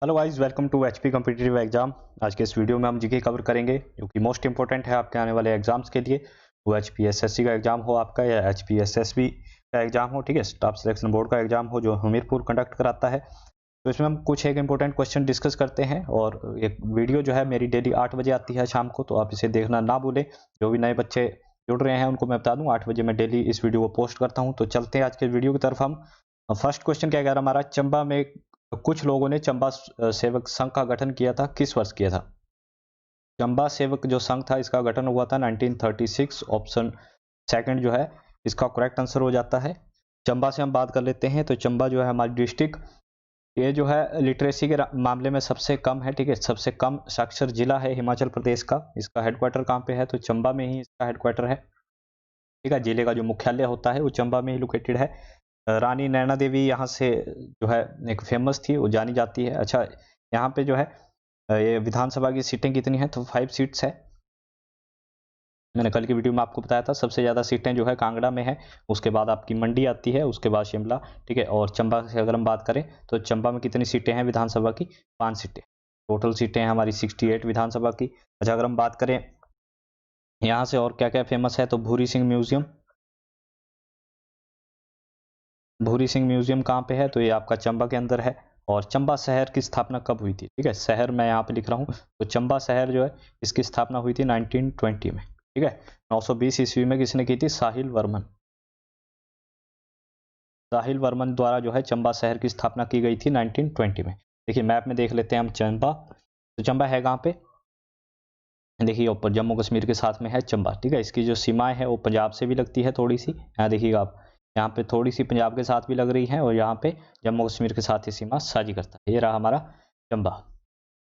Hello guys, welcome to HP competitive exam. आज के इस वीडियो में हम जीके कवर करेंगे जो कि मोस्ट इंपॉर्टेंट है आपके आने वाले एग्जाम्स के लिए। वो एचपीएसएससी का एग्जाम हो आपका या एचपीएसएसबी का एग्जाम हो, ठीक है, स्टाफ सिलेक्शन बोर्ड का एग्जाम हो जो हमीरपुर कंडक्ट कराता है। तो इसमें हम कुछ एक इंपॉर्टेंट क्वेश्चन डिस्कस करते हैं और एक वीडियो जो है मेरी डेली 8 बजे आती है शाम को, तो आप इसे देखना ना भूलें। जो भी नए बच्चे जुड़ रहे हैं उनको मैं बता दूं 8 बजे मैं डेली इस वीडियो को पोस्ट करता हूं। तो चलते हैं आज के वीडियो की तरफ। हम फर्स्ट क्वेश्चन क्या कह रहा हमारा, चंबा में कुछ लोगों ने चंबा सेवक संघ का गठन किया था, किस वर्ष किया था? चंबा सेवक जो संघ था इसका गठन हुआ था 1936। ऑप्शन सेकंड जो है इसका करेक्ट आंसर हो जाता है। चंबा से हम बात कर लेते हैं। तो चंबा जो है हमारी डिस्ट्रिक्ट, ये जो है लिटरेसी के मामले में सबसे कम है, ठीक है, सबसे कम साक्षर जिला है हिमाचल प्रदेश का। इसका हेडक्वार्टर कहाँ पे है? तो चंबा में ही इसका हेडक्वार्टर है, ठीक है। जिले का जो मुख्यालय होता है वो चंबा में ही लोकेटेड है। रानी नैना देवी यहाँ से जो है एक फेमस थी, वो जानी जाती है। अच्छा, यहाँ पे जो है ये विधानसभा की सीटें कितनी हैं? तो 5 सीट्स है। मैंने कल की वीडियो में आपको बताया था सबसे ज़्यादा सीटें जो है कांगड़ा में है, उसके बाद आपकी मंडी आती है, उसके बाद शिमला, ठीक है। और चंबा से अगर हम बात करें तो चंबा में कितनी सीटें हैं विधानसभा की? 5 सीटें। टोटल सीटें हैं हमारी 68 विधानसभा की। अच्छा, अगर हम बात करें यहाँ से और क्या क्या फेमस है, तो भूरी सिंह म्यूजियम। भूरी सिंह म्यूजियम कहाँ पे है? तो ये आपका चंबा के अंदर है। और चंबा शहर की स्थापना कब हुई थी? ठीक है, शहर मैं यहाँ पे लिख रहा हूँ। तो चंबा शहर जो है इसकी स्थापना हुई थी 1920 में, ठीक है। 920 ईस्वी में किसने की थी? साहिल वर्मन। साहिल वर्मन द्वारा जो है चंबा शहर की स्थापना की गई थी 1920 में। देखिए मैप में देख लेते हैं हम चंबा। तो चंबा है कहाँ पे? देखिए ऊपर जम्मू कश्मीर के साथ में है चंबा, ठीक है। इसकी जो सीमाएं है वो पंजाब से भी लगती है थोड़ी सी, यहाँ देखिएगा आप, यहाँ पे थोड़ी सी पंजाब के साथ भी लग रही है और यहाँ पे जम्मू कश्मीर के साथ ही सीमा साझी करता है। ये रहा हमारा चंबा।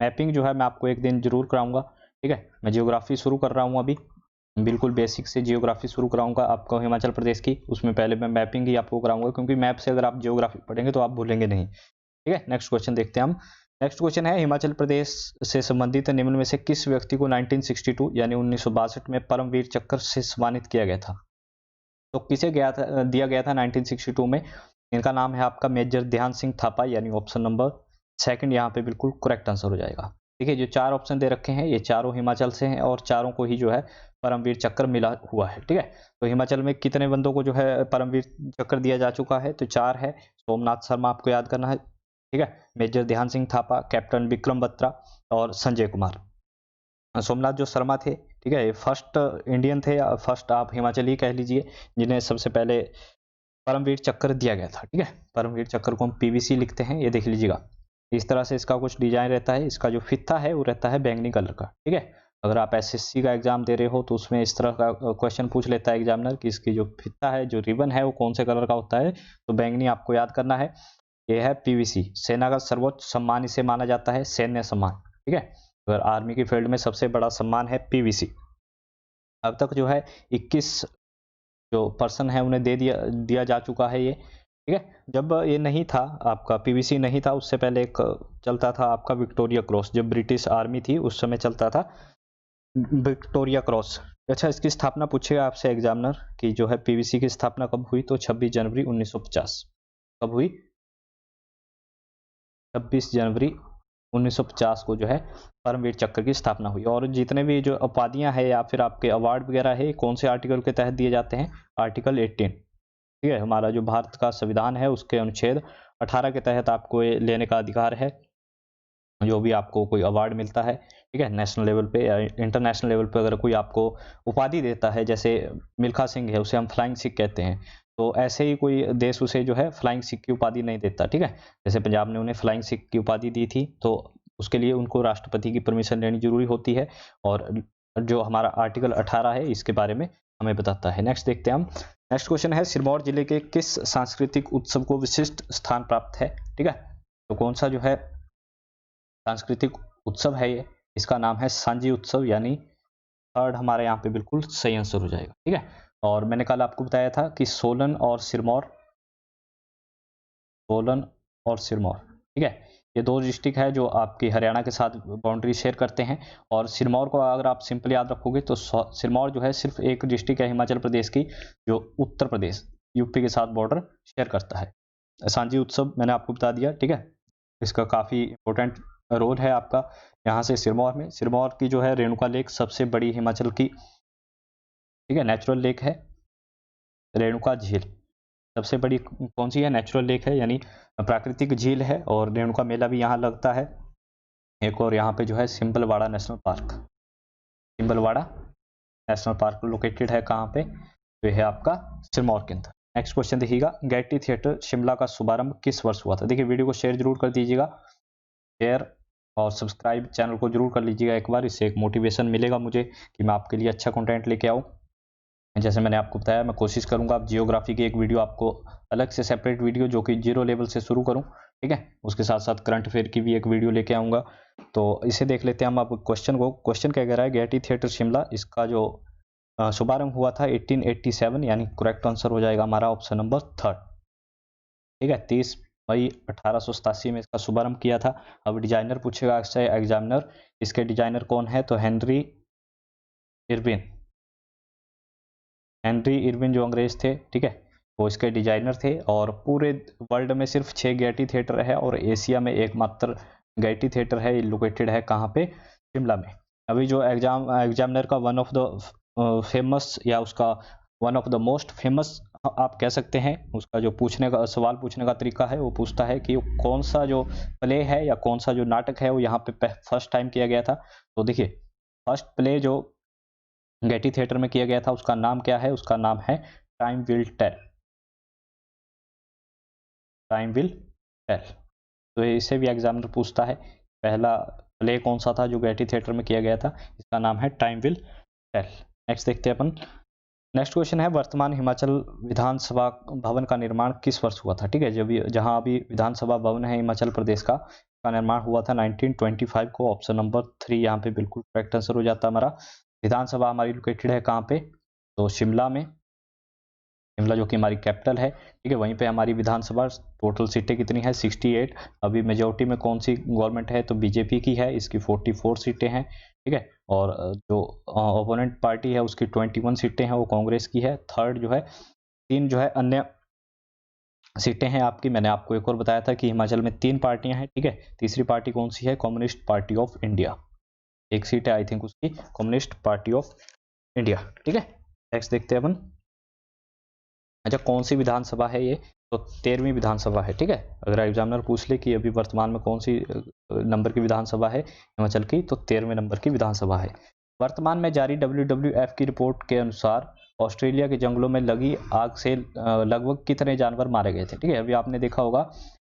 मैपिंग जो है मैं आपको एक दिन जरूर कराऊंगा, ठीक है। मैं जियोग्राफी शुरू कर रहा हूँ अभी, बिल्कुल बेसिक से जियोग्राफी शुरू कराऊंगा आपको हिमाचल प्रदेश की। उसमें पहले मैं मैपिंग ही आपको कराऊंगा, क्योंकि मैप से अगर आप जियोग्राफी पढ़ेंगे तो आप भूलेंगे नहीं, ठीक है। नेक्स्ट क्वेश्चन देखते हैं हम। नेक्स्ट क्वेश्चन है, हिमाचल प्रदेश से संबंधित निम्न में से किस व्यक्ति को 1962 यानी 1962 में परमवीर चक्र से सम्मानित किया गया था? तो किसे दिया गया था 1962 में? इनका नाम है आपका मेजर ध्यान सिंह थापा, यानी ऑप्शन नंबर सेकंड यहाँ पे बिल्कुल करेक्ट आंसर हो जाएगा। देखिए जो 4 ऑप्शन दे रखे हैं ये चारों हिमाचल से हैं और चारों को ही जो है परमवीर चक्र मिला हुआ है, ठीक है। तो हिमाचल में कितने बंदों को जो है परमवीर चक्र दिया जा चुका है? तो 4 है। सोमनाथ शर्मा आपको याद करना है, ठीक है, मेजर ध्यान सिंह थापा, कैप्टन विक्रम बत्रा और संजय कुमार। सोमनाथ जो शर्मा थे, ठीक है, ये फर्स्ट इंडियन थे या फर्स्ट आप हिमाचली कह लीजिए जिन्हें सबसे पहले परमवीर चक्र दिया गया था, ठीक है। परमवीर चक्र को हम पीवीसी लिखते हैं, ये देख लीजिएगा। इस तरह से इसका कुछ डिजाइन रहता है। इसका जो फित्ता है वो रहता है बैंगनी कलर का, ठीक है। अगर आप एसएससी का एग्जाम दे रहे हो तो उसमें इस तरह का क्वेश्चन पूछ लेता है एग्जामिनर कि इसकी जो फित्ता है, जो रिबन है, वो कौन से कलर का होता है? तो बैंगनी आपको याद करना है। ये है पीवीसी। सेना का सर्वोच्च सम्मान इसे माना जाता है, सैन्य सम्मान, ठीक है। अगर आर्मी की फील्ड में सबसे बड़ा सम्मान है पीवीसी। अब तक जो है 21 जो पर्सन है उन्हें दे दिया जा चुका है ये, ठीक है। जब ये नहीं था आपका पीवीसी नहीं था, उससे पहले एक चलता था आपका विक्टोरिया क्रॉस, जब ब्रिटिश आर्मी थी उस समय चलता था विक्टोरिया क्रॉस। अच्छा, इसकी स्थापना पूछेगा आपसे एग्जामिनर कि जो है पीवीसी की स्थापना कब हुई? तो 26 जनवरी 1950। कब हुई? 26 जनवरी 1950 को जो है परमवीर चक्र की स्थापना हुई। और जितने भी जो उपाधियां हैं या फिर आपके अवार्ड वगैरह है, कौन से आर्टिकल के तहत दिए जाते हैं? आर्टिकल 18, ठीक है। हमारा जो भारत का संविधान है उसके अनुच्छेद 18 के तहत आपको ये लेने का अधिकार है। जो भी आपको कोई अवार्ड मिलता है, ठीक है, नेशनल लेवल पे या इंटरनेशनल लेवल पे, अगर कोई आपको उपाधि देता है, जैसे मिल्खा सिंह है उसे हम फ्लाइंग सिख कहते हैं, तो ऐसे ही कोई देश उसे जो है फ्लाइंग सिख की उपाधि नहीं देता, ठीक है। जैसे पंजाब ने उन्हें फ्लाइंग सिख की उपाधि दी थी, तो उसके लिए उनको राष्ट्रपति की परमिशन लेनी जरूरी होती है। और जो हमारा आर्टिकल 18 है इसके बारे में हमें बताता है। नेक्स्ट देखते हैं हम। नेक्स्ट क्वेश्चन है, सिरमौर जिले के किस सांस्कृतिक उत्सव को विशिष्ट स्थान प्राप्त है? ठीक है, तो कौन सा जो है सांस्कृतिक उत्सव है ये? इसका नाम है सांझी उत्सव, यानी थर्ड हमारे यहाँ पे बिल्कुल सही आंसर हो जाएगा, ठीक है। और मैंने कल आपको बताया था कि सोलन और सिरमौर, ठीक है, ये 2 डिस्ट्रिक्ट है जो आपकी हरियाणा के साथ बाउंड्री शेयर करते हैं। और सिरमौर को अगर आप सिंपल याद रखोगे तो सिरमौर जो है सिर्फ एक डिस्ट्रिक्ट है हिमाचल प्रदेश की जो उत्तर प्रदेश यूपी के साथ बॉर्डर शेयर करता है। सांझी उत्सव मैंने आपको बता दिया, ठीक है। इसका काफ़ी इम्पोर्टेंट रोल है आपका। यहाँ से सिरमौर की जो है रेणुका लेक सबसे बड़ी हिमाचल की, ठीक है, नेचुरल लेक है। रेणुका झील सबसे बड़ी कौन सी है? नेचुरल लेक है, यानी प्राकृतिक झील है, और रेणुका मेला भी यहाँ लगता है। एक और यहाँ पे जो है Simbalbara national park, Simbalbara national park located है कहाँ पे? तो है आपका सिरमौर के अंदर। नेक्स्ट क्वेश्चन देखिएगा, गैटी थिएटर शिमला का शुभारंभ किस वर्ष हुआ था? देखिए वीडियो को शेयर जरूर कर दीजिएगा, शेयर और सब्सक्राइब चैनल को जरूर कर लीजिएगा एक बार, इससे एक मोटिवेशन मिलेगा मुझे कि मैं आपके लिए अच्छा कंटेंट लेके आऊँ। जैसे मैंने आपको बताया, मैं कोशिश करूंगा आप जियोग्राफी की एक वीडियो आपको अलग से सेपरेट वीडियो जो कि 0 लेवल से शुरू करूं, ठीक है, उसके साथ साथ करंट अफेयर की भी एक वीडियो लेके आऊँगा। तो इसे देख लेते हैं हम आप क्वेश्चन को। क्वेश्चन क्या कह रहा है, गैटी थिएटर शिमला, इसका जो शुभारंभ हुआ था 1887, यानी करेक्ट आंसर हो जाएगा हमारा ऑप्शन नंबर 3, ठीक है। 30 मई 1887 में इसका शुभारंभ किया था। अब डिजाइनर पूछेगा आपसे एग्जामिनर, इसके डिजाइनर कौन है? तो हेनरी इरविन जो अंग्रेज थे, ठीक है, वो इसके डिजाइनर थे। और पूरे वर्ल्ड में सिर्फ 6 गैटी थिएटर है, और एशिया में एकमात्र गैटी थिएटर है, लोकेटेड है कहाँ पे? शिमला में। अभी जो एग्जामिनर का वन ऑफ द फेमस, या उसका one of the most famous आप कह सकते हैं, उसका जो पूछने का सवाल पूछने का तरीका है, वो पूछता है कि कौन सा जो प्ले है या कौन सा जो नाटक है वो यहाँ पे फर्स्ट टाइम किया गया था। तो देखिए फर्स्ट प्ले जो गैटी थिएटर में किया गया था उसका नाम क्या है? उसका नाम है time will tell, time will tell. तो इसे भी एग्जामिनर पूछता है पहला प्ले कौन सा था जो गैटी थिएटर में किया गया था, इसका नाम है टाइम विल टेल। नेक्स्ट देखते हैं अपन। नेक्स्ट क्वेश्चन है, वर्तमान हिमाचल विधानसभा भवन का निर्माण किस वर्ष हुआ था? ठीक है, जब जहां अभी विधानसभा भवन है हिमाचल प्रदेश का निर्माण हुआ था 1925 को। ऑप्शन नंबर 3 यहाँ पे बिल्कुल करेक्ट आंसर हो जाता है हमारा। विधानसभा हमारी लोकेटेड है कहाँ पे? तो शिमला में, शिमला जो कि हमारी कैपिटल है, ठीक है, वहीं पे हमारी विधानसभा। टोटल सीटें कितनी है? 68। अभी मेजोरिटी में कौन सी गवर्नमेंट है? तो बीजेपी की है, इसकी 44 सीटें हैं, ठीक है। और जो ओपोनेंट पार्टी है उसकी 21 सीटें हैं, वो कांग्रेस की है। थर्ड जो है 3 जो है अन्य सीटें हैं आपकी। मैंने आपको एक और बताया था कि हिमाचल में 3 पार्टियां हैं, ठीक है। तीसरी पार्टी कौन सी है? कम्युनिस्ट पार्टी ऑफ इंडिया, एक सीट है आई थिंक उसकी, कम्युनिस्ट पार्टी ऑफ इंडिया, ठीक है। नेक्स्ट देखते हैं अपन। अच्छा, कौन सी विधानसभा है ये? तो 13वीं विधानसभा है, ठीक है। अगर एग्जामिनर पूछ ले कि अभी वर्तमान में कौन सी नंबर की विधानसभा है हिमाचल की, तो 13वें नंबर की विधानसभा है। वर्तमान में जारी WWF की रिपोर्ट के अनुसार ऑस्ट्रेलिया के जंगलों में लगी आग से लगभग कितने जानवर मारे गए थे? ठीक है, अभी आपने देखा होगा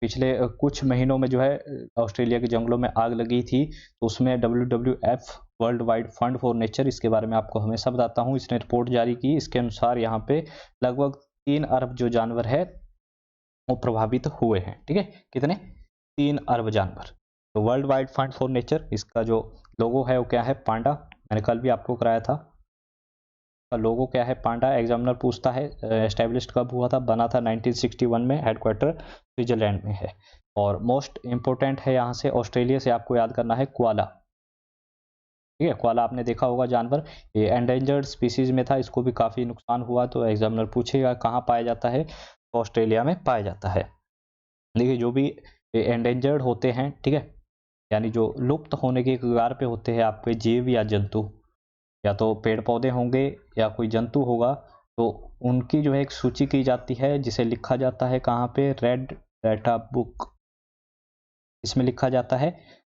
पिछले कुछ महीनों में जो है ऑस्ट्रेलिया के जंगलों में आग लगी थी, तो उसमें WWF world wide fund for nature, इसके बारे में आपको हमेशा बताता हूँ, इसने रिपोर्ट जारी की। इसके अनुसार यहाँ पे लगभग 3 अरब जो जानवर है वो प्रभावित हुए हैं, ठीक है। कितने? 3 अरब जानवर। तो world wide fund for nature, इसका जो लोगो है वो क्या है? पांडा। मैंने कल भी आपको कराया था, का लोगो क्या है? पांडा। एग्जामिनर पूछता है एस्टेब्लिश्ड कब हुआ था? बना था 1961 में, हेडक्वार्टर स्विट्जरलैंड में है। और मोस्ट इंपोर्टेंट है यहाँ से ऑस्ट्रेलिया से आपको याद करना है कोआला, ठीक है। कोआला आपने देखा होगा जानवर, ये एंडेंजर्ड स्पीसीज में था, इसको भी काफ़ी नुकसान हुआ। तो एग्जामिनर पूछेगा कहाँ पाया जाता है? तो ऑस्ट्रेलिया में पाया जाता है। देखिए जो भी एंडेंजर्ड होते हैं, ठीक है, यानी जो लुप्त होने के कगार पे होते हैं आपके जीव या जंतु, या तो पेड़ पौधे होंगे या कोई जंतु होगा, तो उनकी जो है एक सूची की जाती है, जिसे लिखा जाता है कहाँ पे? रेड डाटा बुक, इसमें लिखा जाता है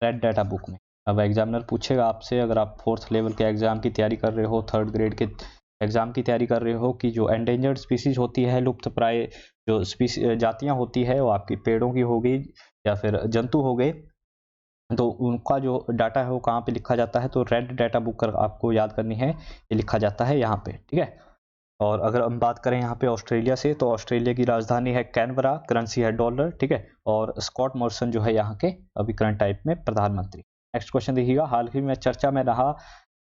रेड डाटा बुक में। अब एग्जामिनर पूछेगा आपसे, अगर आप 4th लेवल के एग्जाम की तैयारी कर रहे हो, 3rd ग्रेड के एग्जाम की तैयारी कर रहे हो, कि जो एंडेंजर्ड स्पीसीज होती है, लुप्त प्राय जो जातियां होती है, वो आपकी पेड़ों की हो गई या फिर जंतु हो गए, तो उनका जो डाटा है वो कहाँ पे लिखा जाता है? तो रेड डाटा बुक कर आपको याद करनी है, ये लिखा जाता है यहाँ पे, ठीक है। और अगर हम बात करें यहाँ पे ऑस्ट्रेलिया से, तो ऑस्ट्रेलिया की राजधानी है कैनबरा, करेंसी है डॉलर, ठीक है। और स्कॉट मॉरिसन जो है यहाँ के अभी करंट टाइप में प्रधानमंत्री। नेक्स्ट क्वेश्चन देखिएगा, हाल ही में चर्चा में रहा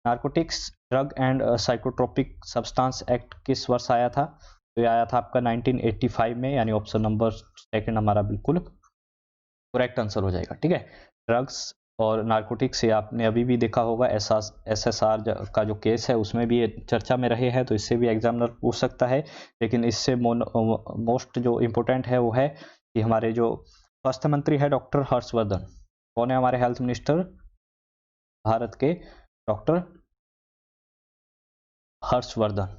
narcotics drug and psychotropic substance act किस वर्ष आया था? तो ये आया था आपका 1985 में, यानी ऑप्शन नंबर 2 हमारा बिल्कुल करेक्ट आंसर हो जाएगा, ठीक है। ड्रग्स और नार्कोटिक्स से आपने अभी भी देखा होगा, SSR का जो केस है उसमें भी ये चर्चा में रहे हैं, तो इससे भी एग्जामिनर पूछ सकता है। लेकिन इससे मोस्ट जो इम्पोर्टेंट है वो है कि हमारे जो स्वास्थ्य मंत्री है डॉक्टर हर्षवर्धन। कौन है हमारे हेल्थ मिनिस्टर भारत के? डॉक्टर हर्षवर्धन।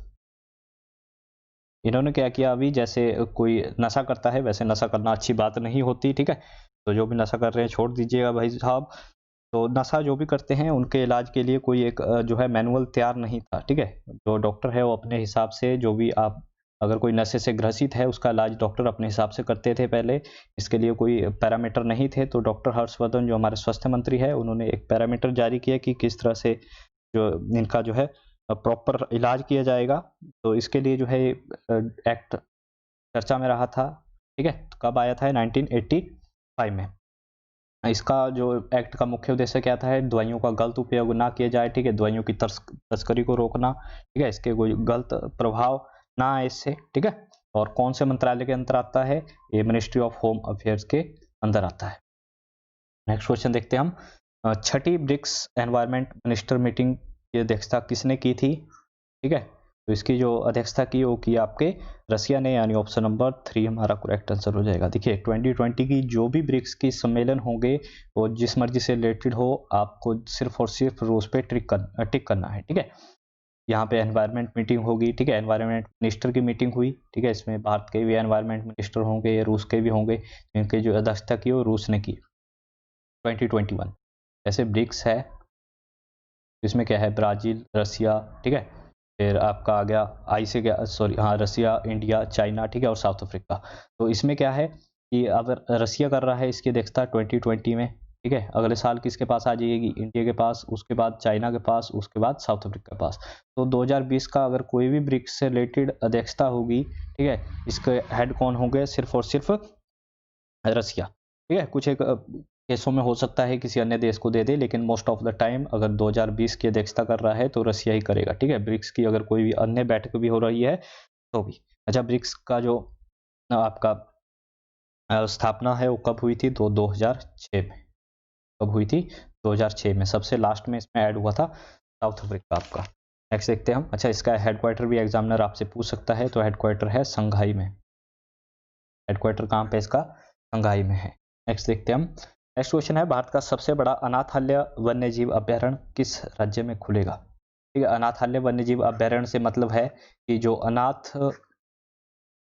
इन्होंने क्या किया, अभी जैसे कोई नशा करता है वैसे नशा करना अच्छी बात नहीं होती, ठीक है, तो जो भी नशा कर रहे हैं छोड़ दीजिएगा भाई साहब। तो नशा जो भी करते हैं उनके इलाज के लिए कोई एक जो है मैनुअल तैयार नहीं था, ठीक है। जो डॉक्टर है वो अपने हिसाब से, जो भी आप अगर कोई नशे से ग्रसित है उसका इलाज डॉक्टर अपने हिसाब से करते थे पहले, इसके लिए कोई पैरामीटर नहीं थे। तो डॉक्टर हर्षवर्धन जो हमारे स्वास्थ्य मंत्री है उन्होंने एक पैरामीटर जारी किया कि किस तरह से जो इनका जो है प्रॉपर इलाज किया जाएगा। तो इसके लिए जो है एक्ट चर्चा में रहा था, ठीक है। तो कब आया था? 1985 में। इसका जो एक्ट का मुख्य उद्देश्य क्या था? दवाइयों का गलत उपयोग ना किया जाए, ठीक है, दवाइयों की तस्करी को रोकना, ठीक है, इसके कोई गलत प्रभाव ना आए इससे, ठीक है। और कौन से मंत्रालय के अंदर आता है? ये मिनिस्ट्री ऑफ होम अफेयर्स के अंदर आता है। नेक्स्ट क्वेश्चन देखते हैं हम। छठी ब्रिक्स एनवायरमेंट मिनिस्टर मीटिंग की अध्यक्षता किसने की थी? ठीक है, तो इसकी जो अध्यक्षता की वो की आपके रसिया ने, यानी ऑप्शन नंबर 3 हमारा करेक्ट आंसर हो जाएगा। देखिए 2020 की जो भी ब्रिक्स की सम्मेलन होंगे वो जिस मर्जी से रिलेटेड हो, आपको सिर्फ और सिर्फ रूस पे टिक करना है, ठीक है। यहाँ पे एनवायरनमेंट मीटिंग होगी, ठीक है, एनवायरनमेंट मिनिस्टर की मीटिंग हुई, ठीक है, इसमें भारत के भी एनवायरनमेंट मिनिस्टर होंगे या रूस के भी होंगे, इनके जो अध्यक्षता की वो रूस ने की 2021। जैसे ब्रिक्स है इसमें क्या है? ब्राज़ील, रसिया, ठीक है, फिर आपका आ गया आई से गया, सॉरी हाँ, रसिया, इंडिया, चाइना, ठीक है, और साउथ अफ्रीका। तो इसमें क्या है कि अगर रसिया कर रहा है इसकी अध्यक्षता 2020 में, ठीक है, अगले साल किसके पास आ जाएगी? इंडिया के पास, उसके बाद चाइना के पास, उसके बाद साउथ अफ्रीका के पास। तो 2020 का अगर कोई भी ब्रिक्स से रिलेटेड अध्यक्षता होगी, ठीक है, इसके हेड कौन होंगे? सिर्फ और सिर्फ रसिया, ठीक है। कुछ एक केसों में हो सकता है किसी अन्य देश को दे दे, लेकिन मोस्ट ऑफ द टाइम अगर 2020 की अध्यक्षता कर रहा है तो रसिया ही करेगा, ठीक है। ब्रिक्स की अगर कोई भी अन्य बैठक भी हो रही है तो भी। अच्छा, ब्रिक्स का जो आपका स्थापना है वो कब हुई थी? तो 2006 में। कब हुई थी? 2006 में। सबसे लास्ट में इसमें ऐड हुआ था साउथ अफ्रीका आपका। नेक्स्ट देखते हैं हम। अच्छा, इसका हेडक्वार्टर भी एग्जामिनर आपसे पूछ सकता है, तो हेडक्वार्टर है संघाई में। हेडक्वार्टर कहाँ पे इसका? संघाई में है। नेक्स्ट देखते हैं हम। नेक्स्ट क्वेश्चन है, भारत का सबसे बड़ा अनाथालय वन्यजीव अभ्यारण्य किस राज्य में खुलेगा? ठीक है, अनाथालय वन्यजीव अभ्यारण्य से मतलब है कि जो अनाथ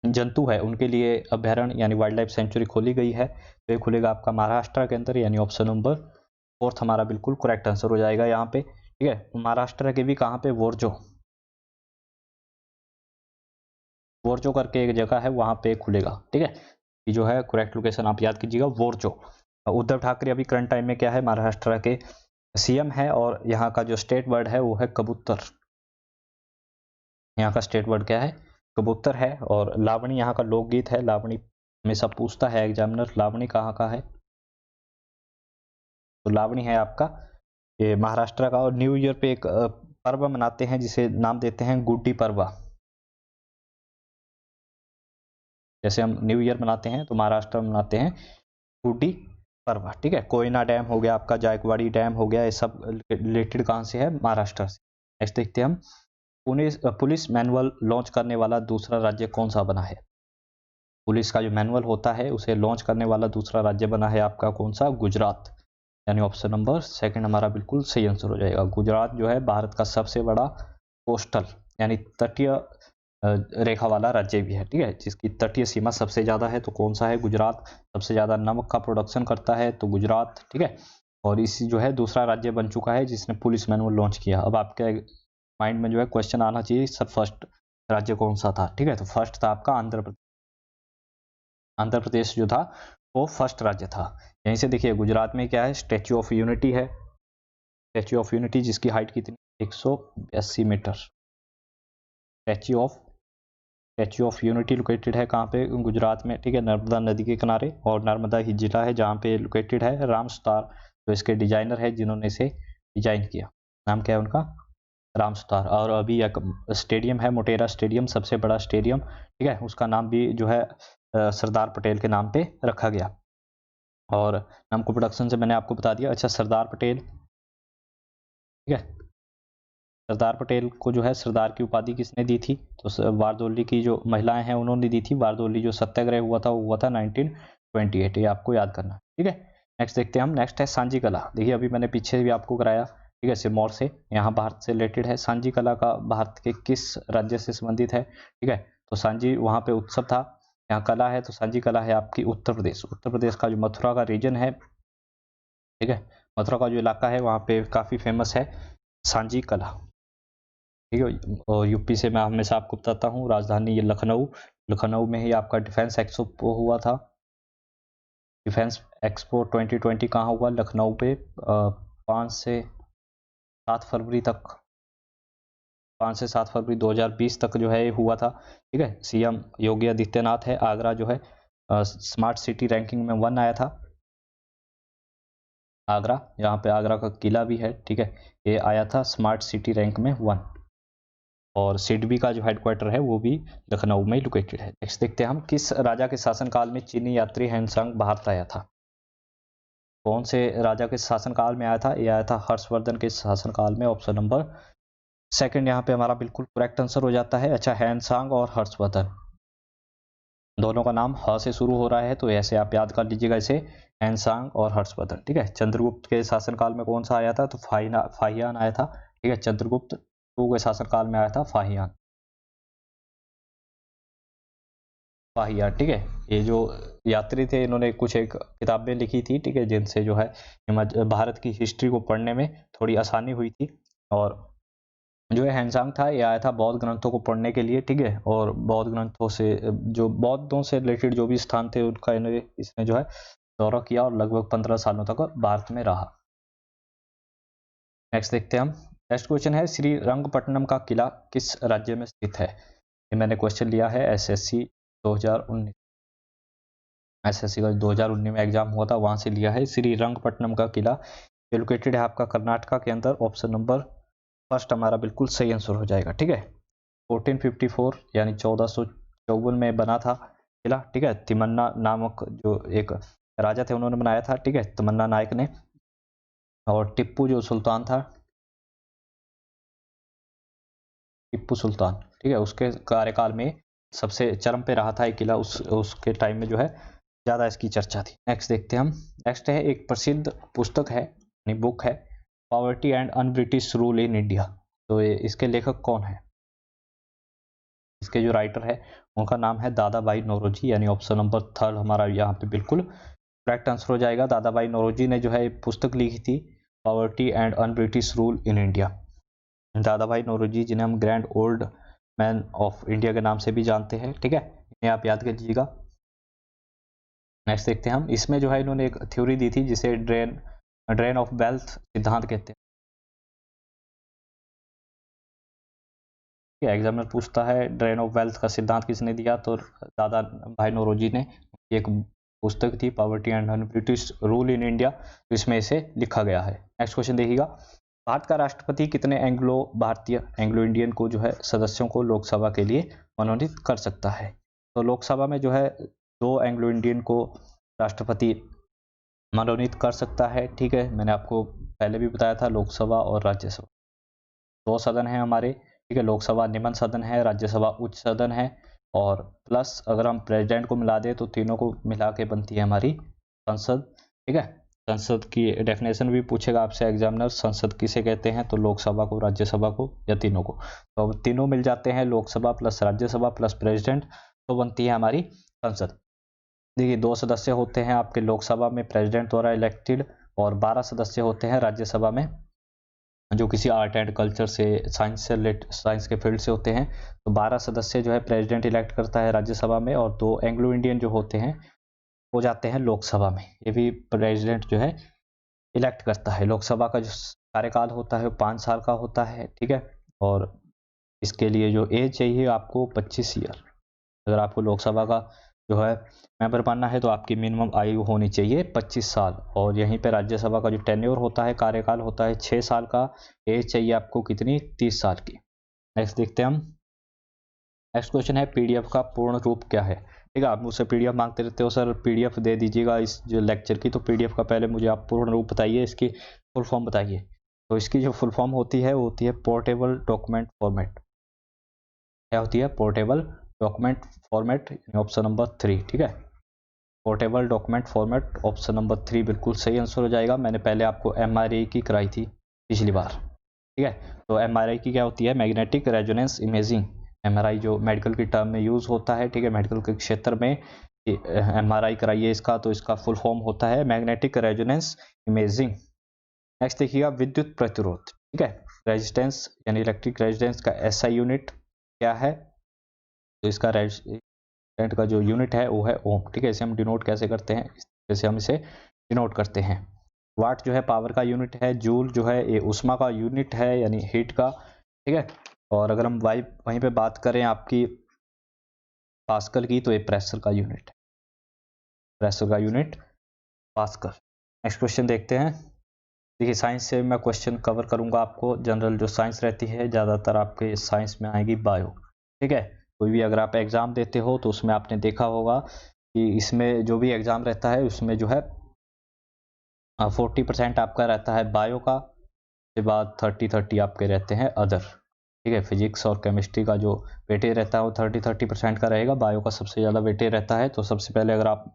जंतु है उनके लिए अभ्यारण्य यानी वाइल्ड लाइफ सेंचुरी खोली गई है, तो ये खुलेगा आपका महाराष्ट्र के अंदर, यानी ऑप्शन नंबर 4 हमारा बिल्कुल करेक्ट आंसर हो जाएगा यहाँ पे, ठीक है। महाराष्ट्र के भी कहाँ पे? वोरजो, वोरजो करके एक जगह है वहाँ पे खुलेगा, ठीक है। ये जो है करेक्ट लोकेशन आप याद कीजिएगा, वोरजो। उद्धव ठाकरे अभी करंट टाइम में क्या है? महाराष्ट्र के सीएम है, और यहाँ का जो स्टेट बर्ड है वो है कबूतर। यहाँ का स्टेट बर्ड क्या है? कबूतर है। और लावणी यहाँ का लोकगीत है। लावणी हमेशा पूछता है एग्जामिनर, लावणी कहाँ का है? तो लावणी है आपका ये महाराष्ट्र का। और न्यू ईयर पे एक पर्व मनाते हैं जिसे नाम देते हैं गुड्डी पर्व। जैसे हम न्यू ईयर मनाते हैं तो महाराष्ट्र में मनाते हैं गुड्डी पर्व, ठीक है। कोयना डैम हो गया आपका, जायकवाड़ी डैम हो गया, ये सब रिलेटेड कहाँ से है? महाराष्ट्र से। नेक्स्ट देखते हैं हम। पुलिस मैनुअल लॉन्च करने वाला दूसरा राज्य कौन सा बना है? पुलिस का जो मैनुअल होता है उसे लॉन्च करने वाला दूसरा राज्य बना है आपका कौन सा? गुजरात, यानी ऑप्शन नंबर 2 हमारा बिल्कुल सही आंसर हो जाएगा। गुजरात जो है भारत का सबसे बड़ा कोस्टल यानी तटीय रेखा वाला राज्य भी है, ठीक है, जिसकी तटीय सीमा सबसे ज़्यादा है। तो कौन सा है? गुजरात। सबसे ज़्यादा नमक का प्रोडक्शन करता है तो गुजरात, ठीक है। और इसी जो है दूसरा राज्य बन चुका है जिसने पुलिस मैनुअल लॉन्च किया। अब आपके माइंड में जो है क्वेश्चन आना चाहिए सर फर्स्ट राज्य कौन सा था, ठीक है। तो फर्स्ट था आपका आंध्र प्रदेश। आंध्र प्रदेश जो था वो फर्स्ट राज्य था। यहीं से देखिए गुजरात में क्या है? स्टैच्यू ऑफ यूनिटी है। स्टैच्यू ऑफ यूनिटी जिसकी हाइट कितनी? 182 metre. Statue of unity located है कहाँ पे? गुजरात में, ठीक है, नर्मदा नदी के किनारे। और नर्मदा ही जिला है जहाँ पे लोकेटेड है। राम सुतार जो इसके डिजाइनर है जिन्होंने इसे डिजाइन किया, नाम क्या है उनका? राम सुतार। और अभी एक स्टेडियम है मोटेरा स्टेडियम, सबसे बड़ा स्टेडियम, ठीक है, उसका नाम भी जो है सरदार पटेल के नाम पे रखा गया। और नाम को प्रोडक्शन से मैंने आपको बता दिया। अच्छा, सरदार पटेल, ठीक है, सरदार पटेल को जो है सरदार की उपाधि किसने दी थी? तो वारदोली की जो महिलाएं हैं उन्होंने दी थी। वारदोली जो सत्याग्रह हुआ था वो हुआ था 28, ये आपको याद करना, ठीक है। नेक्स्ट देखते हैं हम, नेक्स्ट है सांझी कला। देखिए अभी मैंने पीछे भी आपको कराया, ठीक है, सिरमौर से, यहाँ भारत से रिलेटेड है। सांझी कला का भारत के किस राज्य से संबंधित है, ठीक है, तो सांझी वहाँ पे उत्सव था, यहाँ कला है, तो सांझी कला है आपकी उत्तर प्रदेश। उत्तर प्रदेश का जो मथुरा का रीजन है, ठीक है, मथुरा का जो इलाका है वहाँ पे काफ़ी फेमस है सांझी कला, ठीक है। और यूपी से मैं हमेशा आपको बताता हूँ, राजधानी ये लखनऊ, लखनऊ में ही आपका डिफेंस एक्सपो हुआ था। डिफेंस एक्सपो 2020 कहाँ हुआ, लखनऊ पे 5 से 7 फरवरी तक, 5 से 7 फरवरी 2020 तक जो है ये हुआ था, ठीक है। सीएम योगी आदित्यनाथ है, आगरा जो है स्मार्ट सिटी रैंकिंग में 1 आया था, आगरा, यहाँ पे आगरा का किला भी है, ठीक है, ये आया था स्मार्ट सिटी रैंक में 1। और सिडबी का जो हेडक्वार्टर है वो भी लखनऊ में लोकेटेड है। नेक्स्ट देखते हैं हम, किस राजा के शासनकाल में चीनी यात्री ह्वेनसांग भारत आया था। कौन से राजा के शासनकाल में आया था, ये आया था हर्षवर्धन के शासनकाल में। ऑप्शन नंबर सेकंड यहाँ पे हमारा बिल्कुल करेक्ट आंसर हो जाता है। अच्छा, ह्वेनसांग और हर्षवर्धन दोनों का नाम ह से शुरू हो रहा है, तो ऐसे आप याद कर लीजिएगा इसे, ह्वेनसांग और हर्षवर्धन, ठीक है। चंद्रगुप्त के शासनकाल में कौन सा आया था, तो फाहियान आया था, ठीक है। चंद्रगुप्त 2 के शासनकाल में आया था फाहियान, ठीक है। ये जो यात्री थे इन्होंने कुछ एक किताबें लिखी थी, ठीक है, जिनसे जो है भारत की हिस्ट्री को पढ़ने में थोड़ी आसानी हुई थी। और जो है ह्वेनसांग था, ये आया था बौद्ध ग्रंथों को पढ़ने के लिए, ठीक है। और बौद्ध ग्रंथों से जो बौद्धों से रिलेटेड जो भी स्थान थे उनका इसने जो है दौरा किया और लगभग 15 सालों तक भारत में रहा। नेक्स्ट देखते हैं हम, नेक्स्ट क्वेश्चन है, श्रीरंगपट्टनम का किला किस राज्य में स्थित है। ये मैंने क्वेश्चन लिया है एसएससी 2019, एसएससी का 2019 में एग्जाम हुआ था, वहां से लिया है। श्रीरंगपट्टनम का किला ये लोकेटेड है आपका कर्नाटका के अंदर। ऑप्शन नंबर फर्स्ट हमारा बिल्कुल सही आंसर हो जाएगा, ठीक है। 1454 यानी 1454 में बना था किला, ठीक है। तिमन्ना नामक जो एक राजा थे उन्होंने बनाया था, ठीक है, तमन्ना नायक ने। और टिप्पू जो सुल्तान था, टिप्पू सुल्तान, ठीक है, उसके कार्यकाल में सबसे चरम पे रहा था ये किला, उसके टाइम में जो है ज़्यादा इसकी चर्चा थी। नेक्स्ट देखते हैं हम, नेक्स्ट है एक प्रसिद्ध पुस्तक है, यानी बुक है, poverty and un British rule in India. तो ये इसके लेखक कौन है, इसके जो राइटर है उनका नाम है दादा भाई नौरोजी, यानी ऑप्शन नंबर थर्ड हमारा यहाँ पे बिल्कुल करेक्ट आंसर हो जाएगा। दादा भाई नौरोजी ने जो है पुस्तक लिखी थी poverty and un British rule in India. दादा भाई नौरोजी जिन्हें हम grand old man of India के नाम से भी जानते हैं, ठीक है, इन्हें आप याद कर लीजिएगा। नेक्स्ट देखते हैं हम, इसमें जो है इन्होंने एक थ्योरी दी थी जिसे ड्रेन ऑफ वेल्थ सिद्धांत कहते हैं। एग्जामिनर पूछता है ड्रेन ऑफ वेल्थ का सिद्धांत किसने दिया, तो दादा भाई नौरोजी ने। एक पुस्तक थी poverty and un British rule in India, तो इसमें इसे लिखा गया है। नेक्स्ट क्वेश्चन देखिएगा, भारत का राष्ट्रपति कितने एंग्लो इंडियन को जो है सदस्यों को लोकसभा के लिए मनोनीत कर सकता है। तो लोकसभा में जो है 2 एंग्लो इंडियन को राष्ट्रपति मनोनीत कर सकता है, ठीक है। मैंने आपको पहले भी बताया था, लोकसभा और राज्यसभा 2 सदन है हमारे, ठीक है। लोकसभा निम्न सदन है, राज्यसभा उच्च सदन है, और प्लस अगर हम प्रेसिडेंट को मिला दें तो तीनों को मिला के बनती है हमारी संसद, ठीक है। संसद की डेफिनेशन भी पूछेगा आपसे एग्जामिनर, संसद किसे कहते हैं, तो लोकसभा को, राज्यसभा को, या तीनों को। तो अब तीनों मिल जाते हैं, Lok Sabha plus Rajya Sabha plus president, तो बनती है हमारी संसद। देखिए 2 सदस्य होते हैं आपके लोकसभा में प्रेसिडेंट द्वारा इलेक्टेड, और 12 सदस्य होते हैं राज्यसभा में जो किसी आर्ट एंड कल्चर से, साइंस के फील्ड से होते हैं। तो 12 सदस्य जो है प्रेसिडेंट इलेक्ट करता है राज्यसभा में, और 2 एंग्लो इंडियन जो होते हैं वो जाते हैं लोकसभा में। ये भी प्रेसिडेंट जो है इलेक्ट करता है। लोकसभा का जो कार्यकाल होता है वो 5 साल का होता है, ठीक है। और इसके लिए जो एज चाहिए आपको 25 ईयर। अगर आपको लोकसभा का जो है मेंबर बनना है तो आपकी मिनिमम आयु होनी चाहिए 25 साल। और यहीं पे राज्यसभा का जो टेन्योर होता है, कार्यकाल होता है 6 साल का। एज चाहिए आपको कितनी, 30 साल की। नेक्स्ट देखते हैं हम, नेक्स्ट क्वेश्चन है पीडीएफ का पूर्ण रूप क्या है। ठीक है, आप मुझसे पीडीएफ मांगते रहते हो, सर पीडीएफ दे दीजिएगा इस जो लेक्चर की, तो पीडीएफ का पहले मुझे आप पूर्ण रूप बताइए, इसकी फुल फॉर्म बताइए। तो इसकी जो फुल फॉर्म होती है वो होती है पोर्टेबल डॉक्यूमेंट फॉर्मेट। क्या होती है, portable document format, option number 3, ठीक है। Portable document format, option number 3 बिल्कुल सही आंसर हो जाएगा। मैंने पहले आपको MRI की कराई थी पिछली बार, ठीक है। तो MRI की क्या होती है, मैग्नेटिक रेजोनेंस इमेजिंग। MRI जो मेडिकल की टर्म में यूज़ होता है, ठीक है, मेडिकल के क्षेत्र में MRI कराइए इसका, तो इसका फुल फॉर्म होता है मैग्नेटिक रेजोनेंस इमेजिंग। नेक्स्ट देखिएगा विद्युत प्रतिरोध, ठीक है, रेजिस्टेंस यानी इलेक्ट्रिक रेजिस्टेंस का SI यूनिट क्या है, तो इसका रेजिस्टेंट का जो यूनिट है वो है ओम, ठीक है। इसे हम डिनोट कैसे करते हैं, इस तरह से हम इसे डिनोट करते हैं। वाट जो है पावर का यूनिट है, जूल जो है ये उष्मा का यूनिट है यानी हीट का, ठीक है। और अगर हम वहीं पे बात करें आपकी पास्कल की, तो ये प्रेशर का यूनिट है, प्रेशर का यूनिट पास्कल। नेक्स्ट क्वेश्चन देखते हैं। देखिए साइंस से मैं क्वेश्चन कवर करूंगा आपको, जनरल जो साइंस रहती है ज़्यादातर आपके साइंस में आएगी बायो, ठीक है। कोई भी अगर आप एग्ज़ाम देते हो तो उसमें आपने देखा होगा कि इसमें जो भी एग्ज़ाम रहता है उसमें जो है 40% आपका रहता है बायो का, उसके बाद 30 आपके रहते हैं अदर, ठीक है। फिजिक्स और केमिस्ट्री का जो वेटेज रहता है वो 30% का रहेगा, बायो का सबसे ज़्यादा वेटेज रहता है। तो सबसे पहले अगर आप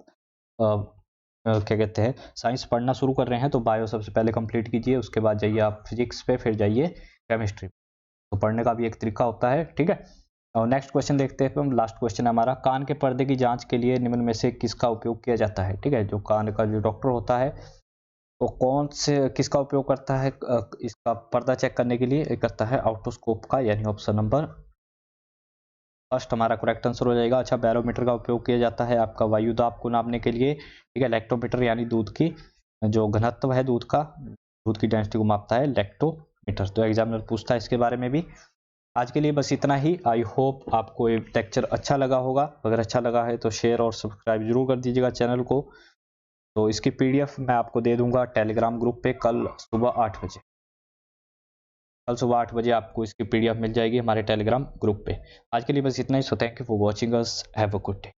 क्या कहते हैं साइंस पढ़ना शुरू कर रहे हैं तो बायो सबसे पहले कंप्लीट कीजिए, उसके बाद जाइए आप फिजिक्स पे, फिर जाइए केमिस्ट्री। तो पढ़ने का भी एक तरीका होता है, ठीक है। और नेक्स्ट क्वेश्चन देखते हैं हम, लास्ट क्वेश्चन है हमारा, कान के पर्दे की जांच के लिए निम्न में से किसका उपयोग किया जाता है, ठीक है। जो कान का जो डॉक्टर होता है वो कौन से किसका उपयोग करता है इसका पर्दा चेक करने के लिए, करता है ऑटोस्कोप का, यानी ऑप्शन नंबर फर्स्ट हमारा करेक्ट आंसर हो जाएगा। अच्छा, बैरोमीटर का उपयोग किया जाता है आपका वायु दाब को नापने के लिए, ठीक है। लैक्टोमीटर यानी दूध की जो घनत्व है दूध का, दूध की डेंसिटी को मापता है लैक्टोमीटर। तो एग्जामिनर पूछता है इसके बारे में भी। आज के लिए बस इतना ही। आई होप आपको ये लेक्चर अच्छा लगा होगा, अगर अच्छा लगा है तो शेयर और सब्सक्राइब जरूर कर दीजिएगा चैनल को। तो इसकी PDF मैं आपको दे दूंगा टेलीग्राम ग्रुप पे कल सुबह 8 बजे। कल सुबह 8 बजे आपको इसकी PDF मिल जाएगी हमारे टेलीग्राम ग्रुप पे। आज के लिए बस इतना ही। So thank you for watching us, have a good day.